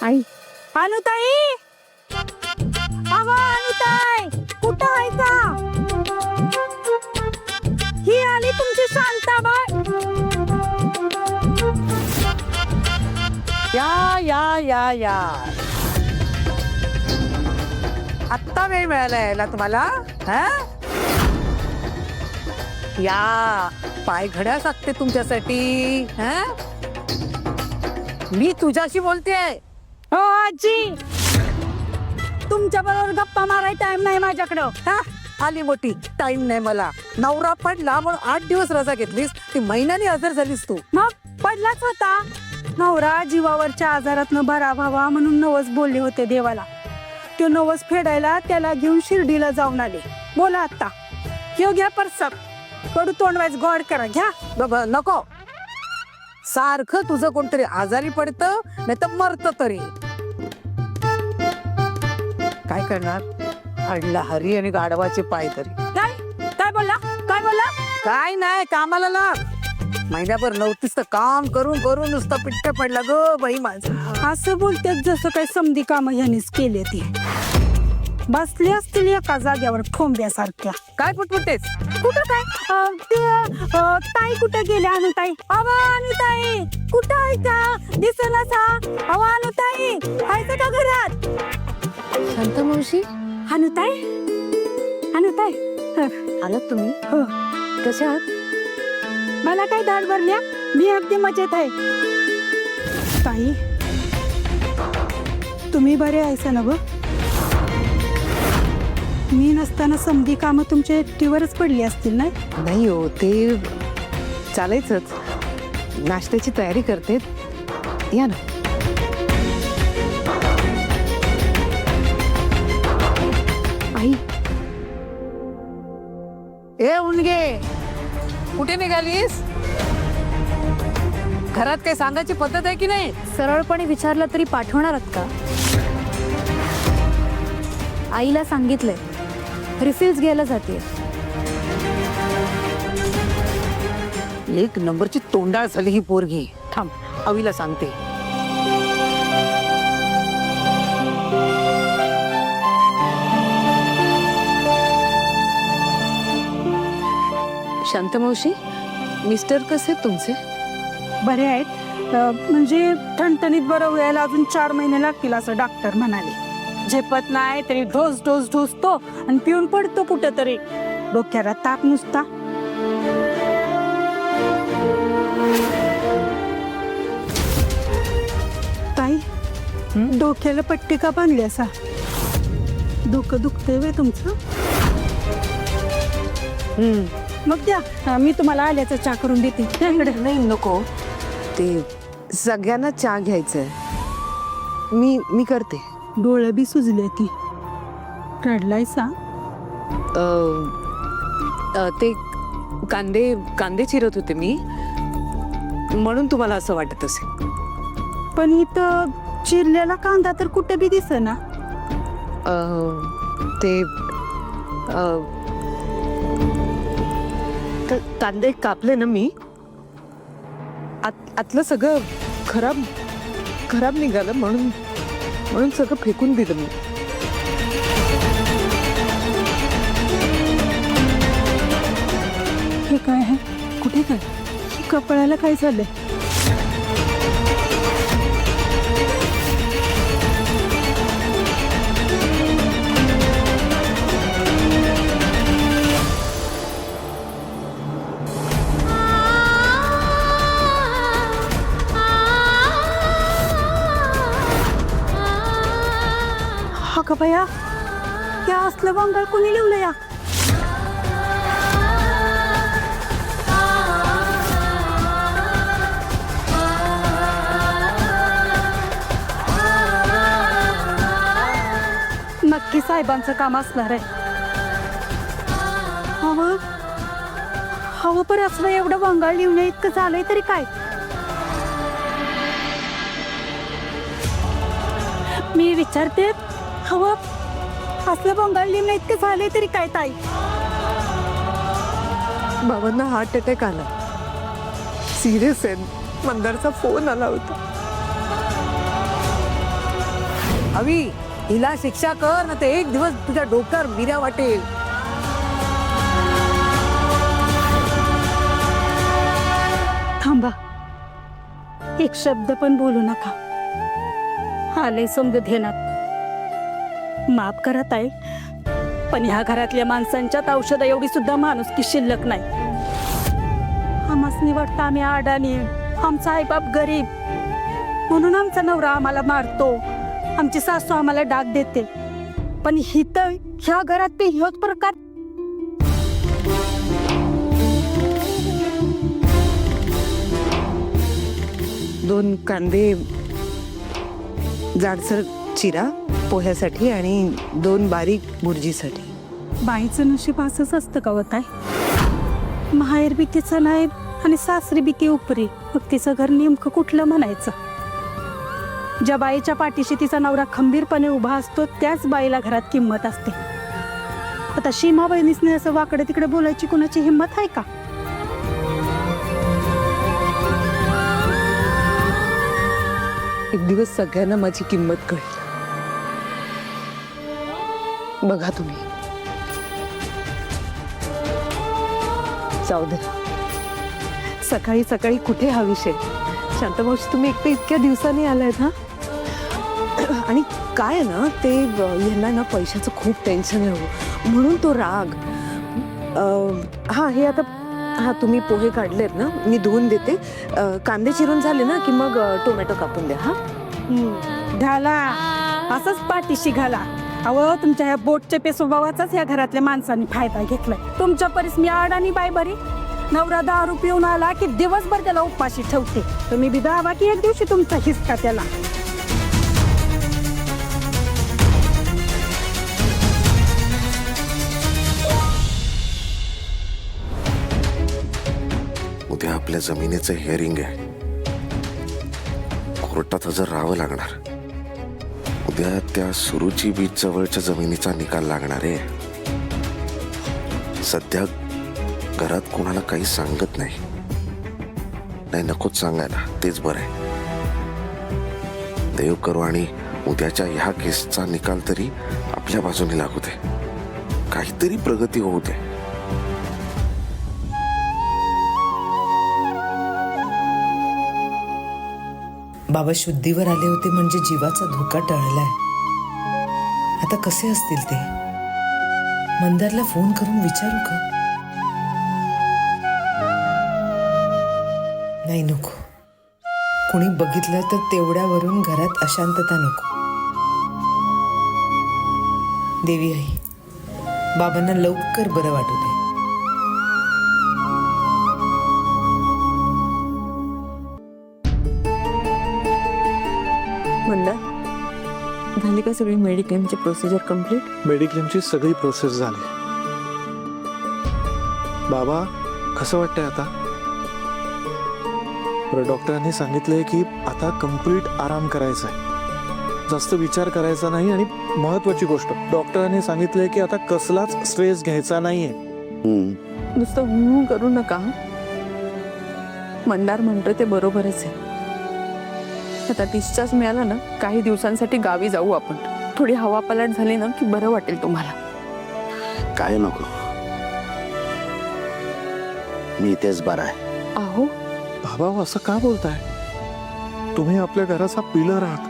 आई अनुताई, अगं अनुताई कुठं आहे का? ही आली तुमची शांताबाई. या या या या आत्ता वेळ मिळाला यायला तुम्हाला? हा या पाय घड्या सांगते तुमच्यासाठी. हा मी तुझ्याशी बोलतेय. हो आजी, तुमच्या बरोबर गप्पा माराय टाइम नाही माझ्याकडं. हा आली मोठी, टाइम नाही मला. नवरा पडला म्हणून 8 दिवस रजा घेतलीस, ती महिन्याने हजर झालीस तू. मग पडलाच होता. नवरा जीवावरच्या आजारातनं बरा व्हावा म्हणून नवस बोलले होते देवाला. तो नवस फेडायला त्याला घेऊन शिर्डीला जाऊन आले. बोला आता, घेऊ घ्या परसाप. कडू तोंडवायच गोड करा, घ्या. बाबा नको, सारखं तुझं कोणतरी आजारी पडतं नाही तर मरत तरी. काय करणार? अडला हरी आणि गाढवाचे पाय तरी. काय काय बोलला? काय बोलला? काय नाही, कामाला लाग. महिन्याभर नव्हतीस तर काम करून करून नुसतं पिट्ट पडला ग बाई माझं. असं बोलतात जसं काय समधी काम ह्यानीच केले. ती बसली असतील एका जाग्यावर ठोंब्यासारख्या. काय पुटपुटेस? कुठं काय? ताई कुठं गेल्या? अनुताई, अव अनुताई कुठं आहे का? दिसला सा. अव अनुताई आहे का घरात? शांता मावशी, अनुताई, अनुताई आलात तुम्ही? हो. कशा आहात? मला काय दाढ भरल्या? मी अगदी मजेत आहे. ताई, तुम्ही बरे आहेसा ना? ग मी नसताना समधी कामं तुमच्या एकटीवरच पडली असतील ना? नाही हो, ते चालायचंच. नाश्त्याची तयारी करते, या ना. आई, ए उनगे, कुठे निघालीस? घरात काही सांगायची पद्धत आहे की नाही? सरळपणे विचारलं तरी पाठवणार आहात का? आईला सांगितलंय, रिफिल्स घ्यायला जाते. एक नंबरची तोंडाळ झाली ही पोरगी. थांब, अवीला सांगते. शांता मावशी, मिस्टर कसे आहेत तुमचे? बरे आहेत. म्हणजे ठणठणीत बरं व्हायला अजून 4 महिने लागतील असं डॉक्टर म्हणाले. झेपत नाही तरी ढोस ढोस ढोसतो आणि पिऊन पडतो कुठं तरी. डोक्याला ताप नुसता. ताई, डोक्याला पट्टी का बांधली असा? डोकं दुखतंय वे तुमचं? मग द्या, मी तुम्हाला आल्याचा चहा करून देते. त्याकडे नाही नको, ते सगळ्यांना चहा घ्यायचंय. मी करते. डोळे बी सुजले. ती रडलायसा? ते कांदे चिरत होते मी, म्हणून तुम्हाला असं वाटत असेल. पण इथं चिरलेला कांदा तर कुठे बी दिसेना. ते कांदे कापले ना मी, आतलं सगळं खराब निघालं, म्हणून सगळं फेकून दिलं मी. हे काय आहे? कुठे काय? कपड्याला काय झालंय? का बया, त्या असलं वांगळ कोणी लिवलं या? नक्की साहेबांचं काम असणार आहे. हवं पर असलं एवढं वांगळ लिवण्या इतकं झालंय तरी काय? मी विचारते, हवं असलं बंगाल लिहिणं इतकं झालंय तरी काय? ताई, बाबांना हार्ट अटॅक आला, सिरियस आहे. मंदारचा फोन आला होता. हवी हिला शिक्षा कर ना ते एक दिवस तुझ्या डोक्यावर बिऱ्या वाटेल. थांबा, एक शब्द पण बोलू नका. आले समजू ध्यानात. माफ करा ताई, पण ह्या घरातल्या माणसांच्यात औषध एवढी सुद्धा माणुसकी शिल्लक नाही. आम्हासनी वाटतं आम्ही अडाणी, आमचा आईबाप गरीब म्हणून आमचा नवरा आम्हाला मारतो, आमची सासू आम्हाला डाग देते. पण हिथं ह्या घरात ते ह्योच प्रकार. दोन कांदे जाडसर चिरा पोह्यासाठी आणि 2 बारीक बुर्जीसाठी. बाईचं नशीब असंच असतं का होत आहे. माहेर बी तिचं नाही आणि सासरी बी ती उपरी. मग तिचं घर नेमकं कुठलं म्हणायचं. ज्या बाईच्या पाठीशी तिचा नवरा खंबीरपणे उभा असतो त्याच बाईला घरात किंमत असते. आता सीमा बहिणीसने असं वाकडे तिकडे बोलायची कुणाची हिंमत आहे का. एक दिवस सगळ्यांना माझी किंमत कळेल. बघा तुम्ही. जाऊ दे, सकाळी सकाळी कुठे हा विषय. शांतामावशी, तुम्ही एकटे इतक्या दिवसांनी आलायत हा. आणि काय आहे ना, ते यांना ना पैशाचं खूप टेन्शन आहे हो. म्हणून तो राग. हा, हे आता हा तुम्ही पोहे काढलेत ना, मी धुवून देते. कांदे चिरून झाले ना की मग टोमॅटो कापून द्या. हा, घाला असंच पाठीशी घाला. अहो, तुमच्या ह्या बोटच्या पे स्वभावाचाच या घरातल्या माणसांनी फायदा घेतलाय. तुमच्या परीस मी अडाणी बाई बरी. नवरा दारू पिऊन आला की दिवसभर त्याला उपाशी ठेवते. तुम्ही बी दावा की एक दिवशी तुमचा हिसका त्याला. उद्या आपल्या जमिनीचं हिअरिंग आहे. कोर्टात हजर राहावं लागणार. उद्या त्या सुरुची बीच जवळच्या जमिनीचा निकाल लागणार आहे. सध्या घरात कोणाला काही सांगत नाही. नकोच सांगायला, तेच बरं आहे. देव करू आणि उद्याच्या ह्या केसचा निकाल तरी आपल्या बाजूने लागू दे. काहीतरी प्रगती होऊ दे. बाबा शुद्धीवर आले होते म्हणजे जीवाचा धोका टळलाय. आता कसे असतील ते. मंदारला फोन करून विचारू का. नाही, नको. कोणी बघितलं तर तेवढ्यावरून घरात अशांतता नको. देवी आई, बाबांना लवकर बरं वाटू दे. मंदा, झाली का सगळी मेडिक्लेमची प्रोसिजर कम्प्लीट. मेडिक्लेमची सगळी प्रोसेस झाली. बाबा, कसं वाटतंय आता. डॉक्टरांनी सांगितलंय की आता कम्प्लीट आराम करायचा आहे, जास्त विचार करायचा नाही. आणि महत्वाची गोष्ट, डॉक्टरांनी सांगितलंय की आता कसलाच स्ट्रेस घ्यायचा नाहीये. नुसतं करू नका. मंदार म्हणतोय ते बरोबरच आहे. आता डिस्चार्ज मिळाला ना, काही दिवसांसाठी गावी जाऊ आपण. थोडी हवा पलट झाली ना की बरं वाटेल तुम्हाला. काय नको, मी इथेच बरा आहे. अहो बाबा, असं का बोलताय. तुम्ही आपल्या घराचा पिलर आहात.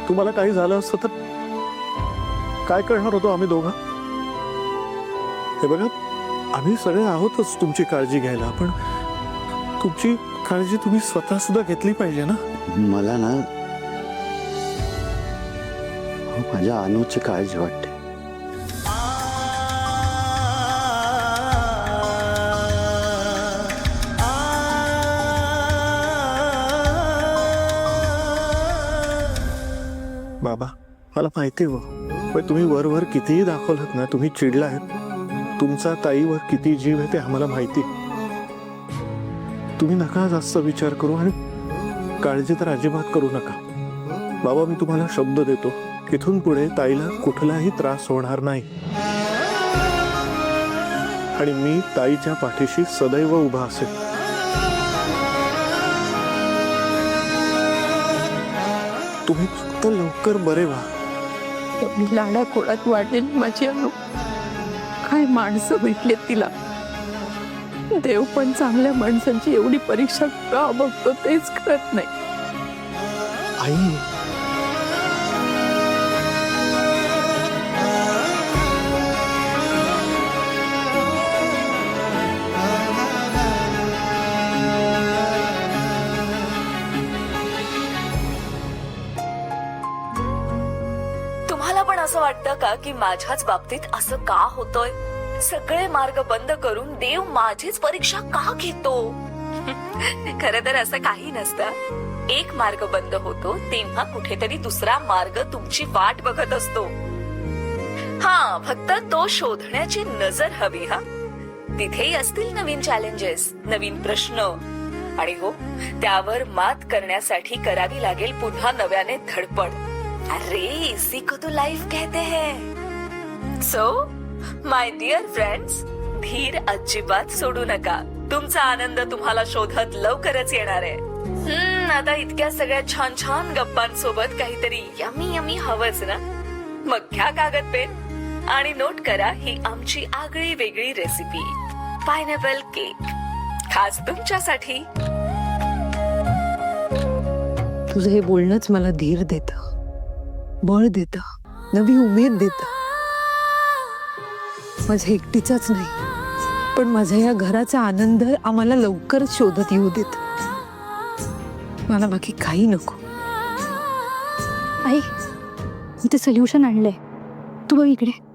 तुम्हाला काही झालं असतं तर काय करणार होतो आम्ही दोघं. हे बघा, आम्ही सगळे आहोतच तुमची काळजी घ्यायला. पण तुमची काळजी तुम्ही स्वतः सुद्धा घेतली पाहिजे ना. मला ना माझ्या अनुची काळजी वाटते. बाबा, मला माहिती आहे हो, पण तुम्ही वर कितीही दाखवलं ना, तुम्ही चिडला आहेत. तुमचा ताईवर किती जीव आहे ते आम्हाला माहिती. तुम्ही नका जास्त विचार करू आणि काळजी तर अजिबात करू नका. बाबा, मी तुम्हाला शब्द देतो, इथून पुढे ताईला कुठलाही त्रास होणार नाही. आणि मी ताईच्या पाठीशी सदैव उभा असेल. तुम्ही फक्त लवकर बरे व्हा. मी लाडा कोळात वाढलेली माझी अनु, काय माणसं भेटलेत तिला. देव पण चांगल्या माणसांची एवढी परीक्षा का बघतो तेच कळत नाही. आई, तुम्हाला पण असं वाटतं का की माझ्याच बाबतीत असं का होतोय? सगळे मार्ग बंद करून देव माझीच परीक्षा का घेतो? खरं तर असं काही नसतं. एक मार्ग बंद होतो तेव्हा कुठेतरी दुसरा मार्ग तुमची वाट बघत असतो. हा, फक्त तो शोधण्याची नजर हवी. हा, तिथेही असतील नवीन चॅलेंजेस, नवीन प्रश्न, आणि हो, त्यावर मात करण्यासाठी करावी लागेल पुन्हा नव्याने धडपड. अरे इसी को तो लाइफ कहते हैं. सो माय डिअर फ्रेंड्स, धीर अजिबात सोडू नका. तुमचा आनंद तुम्हाला शोधत लवकरच येणार आहे. आता इतक्या सगळ्या छान छान गप्पांसोबत काहीतरी यमी यमी हवंच ना? मग घ्या कागद पेन आणि नोट करा ही आमची आगळी वेगळी रेसिपी, पायनॅपल केक, खास तुमच्यासाठी. तुझं हे बोलणंच मला धीर देतं, बळ देतं, नवी उमेद देतं. माझ्या एकटीचाच नाही, पण माझ्या या घराचा आनंद आम्हाला लवकरच शोधत येऊ देत. मला बाकी काही नको. आई, मी ते सोल्युशन आणलंय, तू बघ इकडे.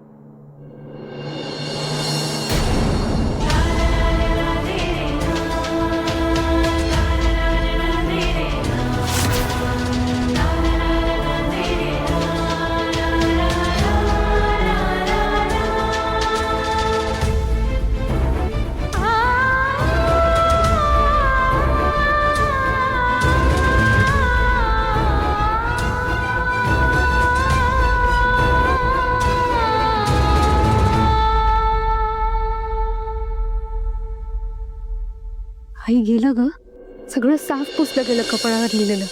आई, गेलं ग, सगळं साफ पुसलं गेलं कपाळावर लिहिलेलं.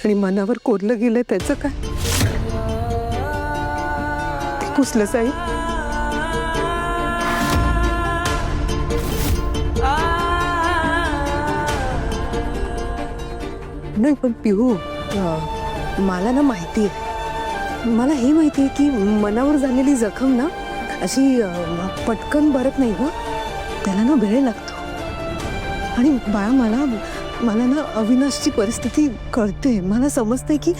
आणि मनावर कोरलं गेलं त्याचं काय? ते पुसलंच आई. नाही पण पिहू, मला ना माहिती आहे, मला हे माहिती आहे की मनावर झालेली जखम ना अशी पटकन बरत नाही ग, त्याला ना वेळ लागतो. आणि बाळा, मला ना अविनाशची परिस्थिती कळते. मला समजते की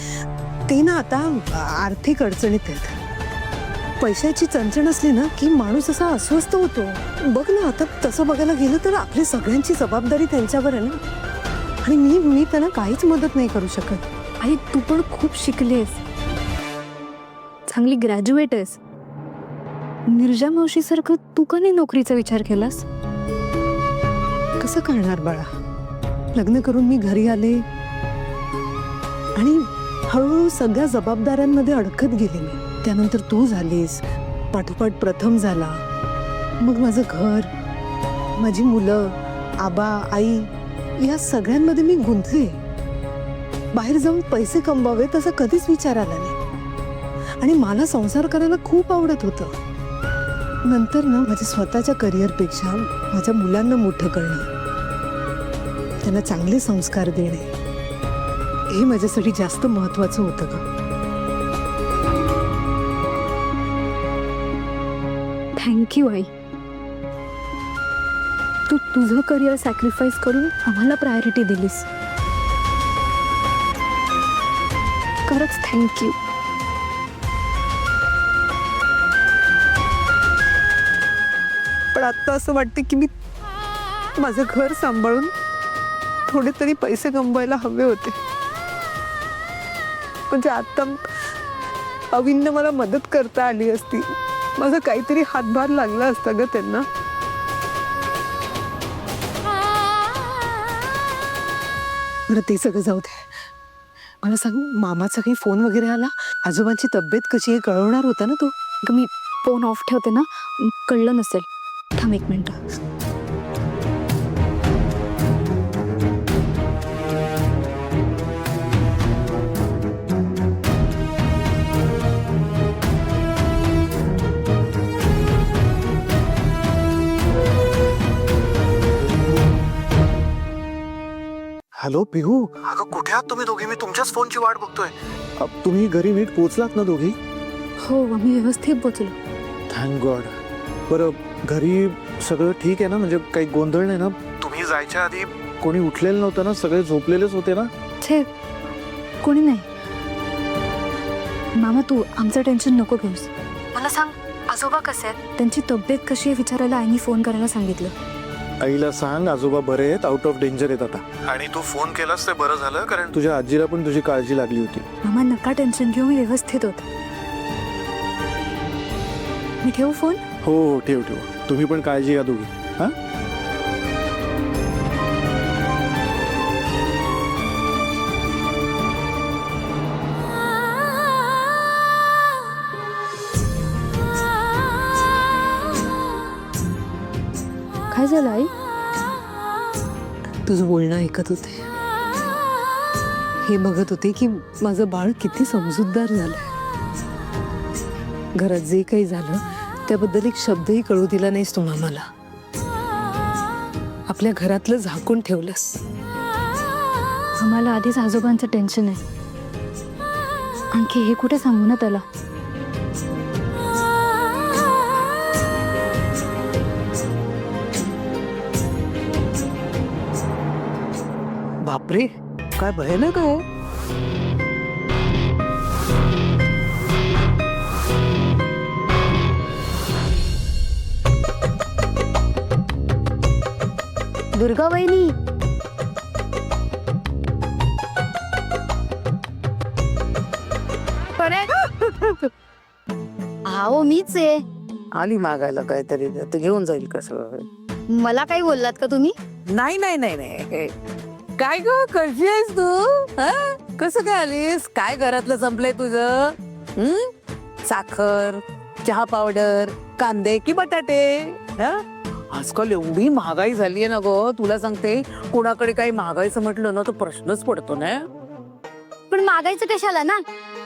ते ना आता आर्थिक अडचणीत आहेत. पैशाची चणचण असली ना की माणूस असा अस्वस्थ होतो. बघ ना, आता तसं बघायला गेलं तर आपली सगळ्यांची जबाबदारी त्यांच्यावर आहे ना. आणि मी त्यांना काहीच मदत नाही करू शकत. आई, तू पण खूप शिकलीस, चांगली ग्रॅज्युएट आहेस. निर्जा मावशीसारखं तू का नाही नोकरीचा विचार केलास? कसं करणार बाळा? लग्न करून मी घरी आले आणि हळूहळू सगळ्या जबाबदाऱ्यांमध्ये अडकत गेले मी. त्यानंतर तू झालीस, पाठोपाठ प्रथम झाला, मग माझं घर, माझी मुलं, आबा, आई, या सगळ्यांमध्ये मी गुंतले. बाहेर जाऊन पैसे कमवावे तसा कधीच विचार आला नाही. आणि मला संसार करायला खूप आवडत होतं. नंतर ना माझ्या स्वतःच्या करिअरपेक्षा माझ्या मुलांना मोठं करणं, त्यांना चांगले संस्कार देणे, हे माझ्यासाठी जास्त महत्वाचं होतं ग. थँक्यू आई. तू तुझं करिअर सॅक्रिफाईस करून आम्हाला प्रायोरिटी दिलीस. खरंच थँक्यू. पण आता असं वाटतं की मी माझं घर सांभाळून थोडे तरी पैसे कमवायला हवे होते. म्हणजे आता अविननं मला मदत करता आली असती, माझा काहीतरी हातभार लागला असता ग त्यांना. बरं, ते सगळं जाऊ दे. मला सांग, मामाचा काही फोन वगैरे आला? आजोबांची तब्येत कशी आहे कळवणार होता ना तू? मी फोन ऑफ ठेवते ना, कळलं नसेल. थांब 1 मिनिट. हॅलो पिहू, अगं कुठे आहात तुम्ही दोघी? मी तुमच्याच फोनची वाट बघतोय. तुम्ही घरी नीट पोहोचलात ना दोघी? हो मी व्यवस्थित पोचलो. Thank God. बरं, घरी सगळं ठीक आहे ना? म्हणजे काही गोंधळ नाही ना? तुम्ही जायच्या आधी कोणी उठलेलं नव्हतं ना? सगळे झोपलेलेच होते ना? छे कोणी नाही. मामा तू आमचं टेन्शन नको घेऊस. मला सांग आजोबा कसे आहेत? त्यांची तब्येत कशी आहे विचारायला आईने फोन करायला सांगितलं. आईला सांग आजोबा बरे आहेत, आउट ऑफ डेंजर आहेत आता. आणि तू फोन केलास ते बरं झालं, कारण तुझ्या आजीला पण तुझी काळजी लागली होती. मामा नका टेन्शन घेऊ, मी व्यवस्थित होत. मी ठेवू फोन? हो हो, ठेव ठेव. तुम्ही पण काळजी घ्या दोघी. हा, काय झालं आई? तुझं बोलणं ऐकत होते, हे बघत होते की माझं बाळ किती समजूतदार झालंय. घरात जे काही झालं त्याबद्दल एक शब्दही कळू दिला नाहीस तू मला. आपल्या घरातलं झाकून ठेवलंस. आम्हाला आधीच आजोबांचं टेन्शन आहे, आणखी हे कुठे सांगू ना त्याला. बापरे, काय भयानक आहे. दुर्गा वहिनी, हो मीच आहे. आली मागायला काहीतरी, तर घेऊन जाईल कसं? मला काही बोललात का तुम्ही? नाही नाही नाही नाही. काय ग, कशी आहेस तू? हं? कसं काय आलीस? काय घरातलं संपलंय तुझं? साखर, चहा पावडर, कांदे की बटाटे? हं? आजकाल एवढी महागाई झालीये ना ग, तुला सांगते, कोणाकडे काही मागायचं म्हटलं ना तर प्रश्नच पडतो ना. पण मागायचं कशाला ना?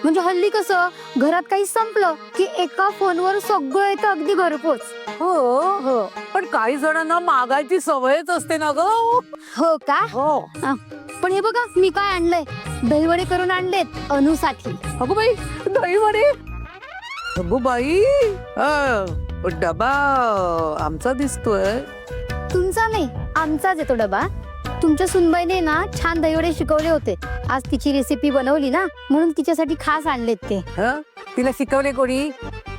म्हणजे हल्ली कसं घरात काही संपलं की एका फोनवर सगळं येतं, अगदी घरपोच. हो हो, पण काही जणांना मागायची सवयच असते ना ग. हो का? हो. पण हे बघा मी काय आणलंय, दहीवडे करून आणलेत अनुसाठी. अगो बाई, दहीवडे. अगो बाई, डबा आमचा दिसतोय. तुमचा नाही, आमचाच येतो डबा. तुमच्या सुनबाईने ना छान दहीवडे शिकवले होते. आज तिची रेसिपी बनवली ना, म्हणून तिच्यासाठी खास आणलेत ते. तिला शिकवले कोणी?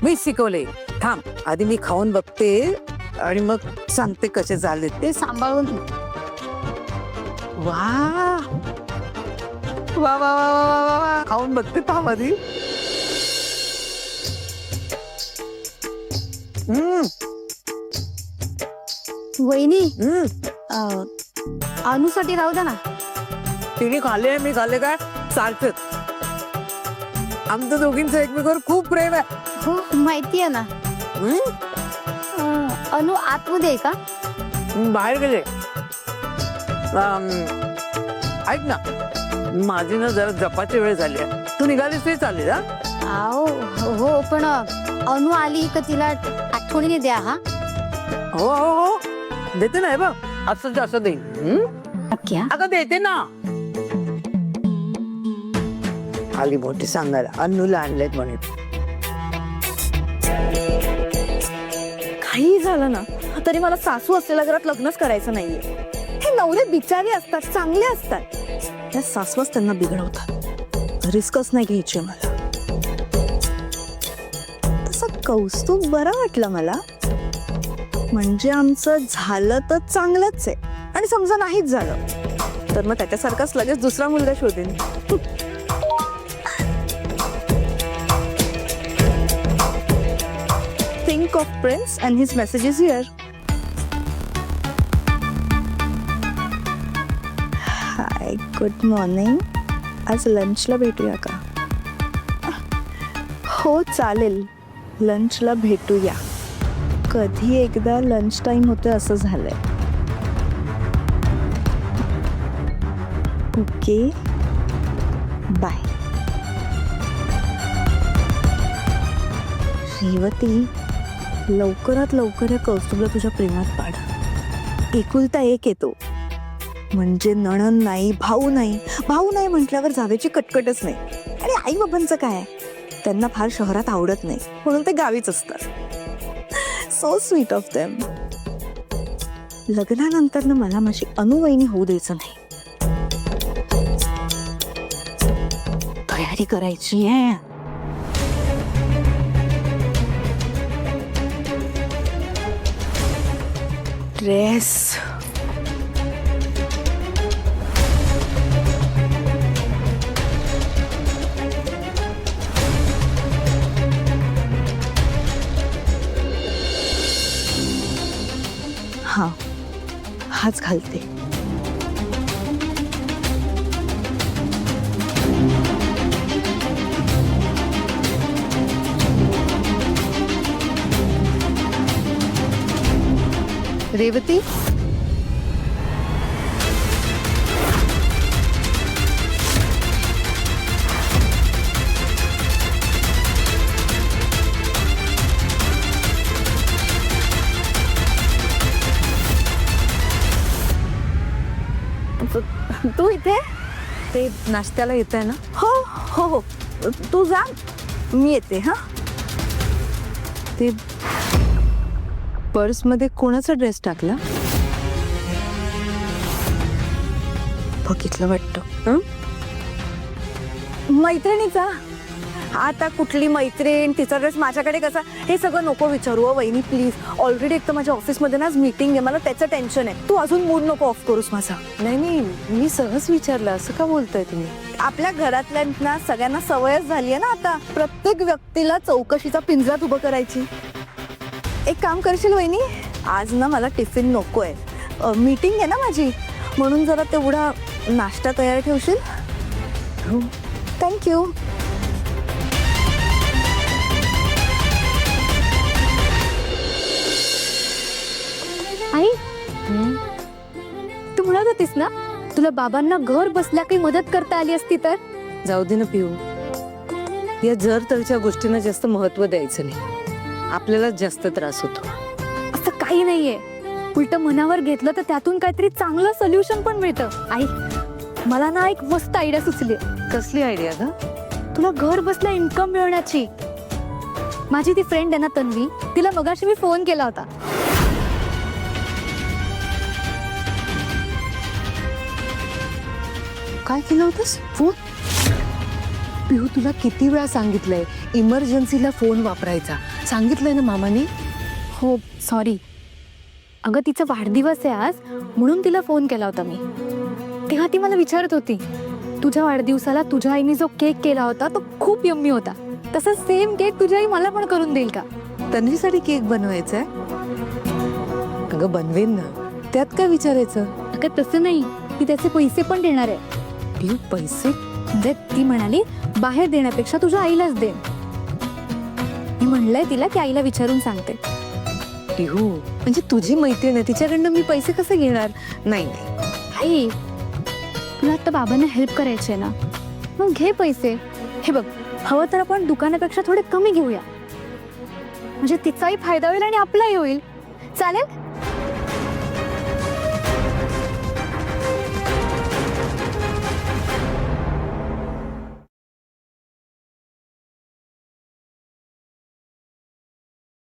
मीच शिकवले. थांब, आधी मी खाऊन बघते आणि मग सांगते कसे झाले ते. सांभाळून. वा वा वा वा वा वा, खाऊन बघते. थांब आधी. वहिनी अनुसाठी राहू द्या ना. तिने खाल्ले, मी खाल्ले काय सारखंच. आमचं दोघींचं एकमेकावर खूप प्रेम आहे. हो माहिती आहे ना. अनु आतमध्ये आहे का? बाहेर गेले. ऐक ना, माझी ना जरा जपाची वेळ झाली आहे. तू निघालीस ते चालेल? हो हो, पण अनु आली का तिला आठवणीने द्या. हा हो हो हो, देते ना. बघ असं जास्त देईन. नक्की. अगं देते ना. आली मोठी सांगायला, अन्नूला आणलेत म्हणे. काही झालं ना तरी मला सासू असलेल्या घरात लग्नच करायचं नाहीये. हे नवरे बिचारे असतात, चांगले असतात, त्या सासूच त्यांना बिघडवतात. रिस्कच नाही घ्यायची मला. तसं कौस्तुभ बरं वाटलं मला. म्हणजे आमचं झालं तर चांगलंच आहे, आणि समजा नाहीच झालं तर मग त्याच्यासारखाच लगेच दुसरा मुलगा शोधेन. Think of Prince and his messages here. Hi, good morning. आज लंचला भेटूया का? हो चालेल, लंचला भेटूया. कधी एकदा लंच टाइम होते असं झालंय. Okay, bye. रेवती, लवकरात लवकर या कौस्तुभला तुझ्या प्रेमात पाड. एकुलता एक येतो, म्हणजे नणन नाही, भाऊ नाही म्हटल्यावर जावेची कटकटच नाही. आणि आई बाबांचं काय, त्यांना फार शहरात आवडत नाही म्हणून ते गावीच असतात. So sweet of them. लग्नानंतर ना मला माझी अनुवहिनी होऊ द्यायचं नाही. तयारी करायची आहे. ड्रेस, हाच घालते. रेवती, तू इथे? ते नाश्त्याला येत आहे ना? हो हो हो, तू जा, मी येते. हा, ते पर्स मध्ये कोणाचा ड्रेस टाकला? बघितलं वाटतं. मैत्रिणीचा. आता कुठली मैत्रीण, तिचा ड्रेस माझ्याकडे कसा, हे सगळं नको विचारू वहिनी प्लीज. ऑलरेडी एक तर माझ्या ऑफिसमध्ये ना मीटिंग आहे, मला त्याचं टेन्शन आहे. तू अजून मूड नको ऑफ करूस माझा. नाही, मी सहज विचारलं. असं का बोलताय तुम्ही? आपल्या घरातल्यांना सगळ्यांना सवयच झाली आहे ना आता प्रत्येक व्यक्तीला चौकशीचा पिंजरात उभं करायची. एक काम करशील वहिनी, आज ना मला टिफिन नकोय, मीटिंग आहे ना माझी, म्हणून जरा तेवढा नाश्ता तयार ठेवशील? थँक्यू. आई, तू म्हणत होतीस ना तुला बाबांना घर बसल्या काही मदत करता आली असती तर? जाऊ दे ना पिऊ, या जर तरच्या गोष्टींना जास्त महत्व द्यायचं नाही. आपल्याला जास्त त्रास होतो. असं काही नाहीये, उलट मनावर घेतलं तर त्यातून काहीतरी चांगलं सोल्युशन पण मिळतं. आई, मला ना एक मस्त आयडिया सुचली. कसली आयडिया ग? तुला घर बसल्या इन्कम मिळवण्याची. माझी ती फ्रेंड आहे ना तन्वी, तिला मगाशी मी फोन केला होता. काय केलं होतंस? फोन? पिऊ, तुला किती वेळा सांगितलंय इमर्जन्सीला फोन वापरायचा. सांगितलंय ना मामाने? हो सॉरी. अगं तिचा वाढदिवस आहे आज, म्हणून तिला फोन केला होता मी. तेव्हा ती मला विचारत होती, तुझ्या वाढदिवसाला तुझ्या आईने जो केक केला होता तो खूप यम्मी होता, तसं सेम केक तुझ्या आई मला पण करून देईल का? तन्वीसाठी केक बनवायचा आहे? अगं बनवेन ना, त्यात काय विचारायचं? अगं तसं नाही, ती त्याचे पैसे पण देणार आहे. पिऊ, पैसे? म्हणजे ती म्हणाली बाहेर देण्यापेक्षा तुझ्या आईलाच दे. मी म्हणलंय तिला की आईला विचारून सांगते. पिहू, म्हणजे तुझी मैत्रीण आहे, तिच्याकडनं मी पैसे कसे घेणार? नाही. आई, तुला आता बाबांना हेल्प करायची आहे ना, मग घे पैसे. हे बघ, हवं तर आपण दुकानापेक्षा थोडे कमी घेऊया, म्हणजे तिचाही फायदा होईल आणि आपलाही होईल. चालेल?